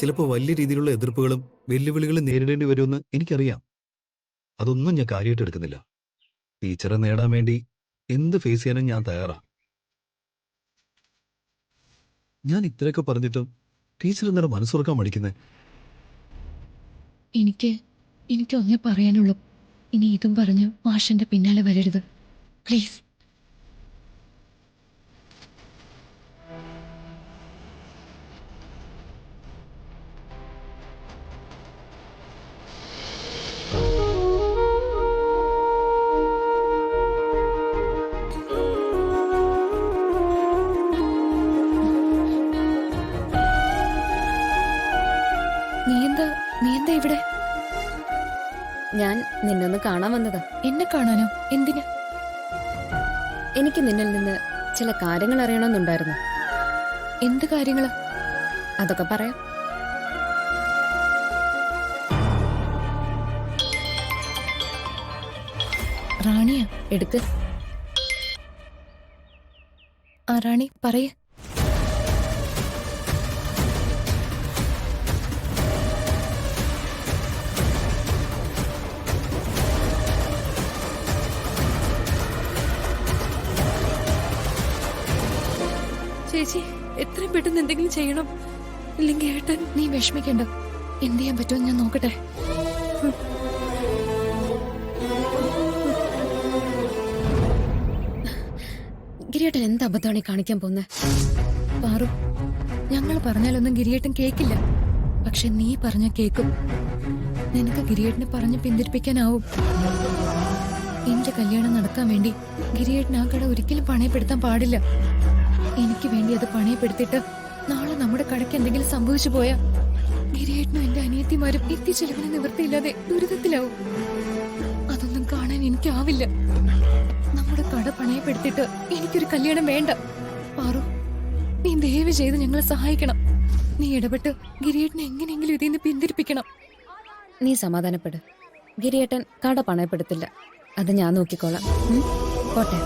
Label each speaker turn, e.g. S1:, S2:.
S1: ചിലപ്പോൾ വലിയ രീതിയിലുള്ള എതിർപ്പുകളും വെല്ലുവിളികളും നേരിടേണ്ടി വരുമെന്ന് എനിക്കറിയാം. അതൊന്നും ഞാൻ കാര്യമായിട്ട് എടുക്കുന്നില്ല. ടീച്ചറെ നേടാൻ വേണ്ടി എന്ത് ഫേസ് ചെയ്യാനും ഞാൻ തയ്യാറാ. ഞാൻ ഇത്രയൊക്കെ പറഞ്ഞിട്ടും ടീച്ചർ എന്താണ് മനസ്സുറക്കാൻ മടിക്കുന്നത്?
S2: എനിക്ക് ഒന്നേ പറയാനുള്ളൂ. ഇനി ഇതും പറഞ്ഞ് മാഷിന്റെ പിന്നാലെ വരരുത് പ്ലീസ്. നീ എന്താ ഇവിടെ?
S3: ഞാൻ നിന്നൊന്ന് കാണാൻ വന്നതാ.
S2: എന്നെ കാണാനോ? എന്തിന്?
S3: എനിക്ക് നിന്നിൽ നിന്ന് ചില കാര്യങ്ങൾ അറിയണമെന്നുണ്ടായിരുന്നു.
S2: എന്ത് കാര്യങ്ങള്?
S3: അതൊക്കെ പറയാം.
S2: റാണിയാ?
S3: എടുക്ക്.
S2: ആ റാണി പറയ്. ചേച്ചി എത്രയും പെട്ടെന്ന് എന്തെങ്കിലും ചെയ്യണം. ഇല്ലെങ്കിൽ ഏട്ടൻ. നീ വിഷമിക്കണ്ട, എന്ത് ചെയ്യാൻ പറ്റുമെന്ന് ഞാൻ നോക്കട്ടെ.
S3: ഗിരിയേട്ടൻ എന്ത് അബദ്ധമാണ് ഈ കാണിക്കാൻ പോകുന്നത്?
S2: പാറു, ഞങ്ങൾ പറഞ്ഞാലൊന്നും ഗിരിയേട്ടൻ കേക്കില്ല. പക്ഷെ നീ പറഞ്ഞ കേക്കും. നിനക്ക് ഗിരിയേട്ടനെ പറഞ്ഞ് പിന്തിരിപ്പിക്കാനാവും. എന്റെ കല്യാണം നടത്താൻ വേണ്ടി ഗിരിയേട്ടൻ ആ കട ഒരിക്കലും പണയപ്പെടുത്താൻ പാടില്ല. എനിക്ക് വേണ്ടി അത് പണയപ്പെടുത്തിയിട്ട് നാളെ നമ്മുടെ കടയ്ക്ക് എന്തെങ്കിലും സംഭവിച്ചു പോയാ ഗിരിയേട്ടനും എന്റെ അനിയത്തിമാരും എത്തിച്ചെലവിന് നിവൃത്തിയില്ലാതെ ദുരിതത്തിലാവും. അതൊന്നും കാണാൻ എനിക്കാവില്ല. നമ്മുടെ കട പണയപ്പെടുത്തിയിട്ട് എനിക്കൊരു കല്യാണം വേണ്ട. പാറു, നീ ദയവ് ചെയ്ത് ഞങ്ങളെ സഹായിക്കണം. നീ ഇടപെട്ട് ഗിരിയേട്ടനെ എങ്ങനെയെങ്കിലും ഇതിൽ നിന്ന് പിന്തിരിപ്പിക്കണം.
S3: നീ സമാധാനപ്പെട്. ഗിരിയേട്ടൻ കട പണയപ്പെടുത്തില്ല. അത് ഞാൻ നോക്കിക്കോളാം. പോട്ടെ.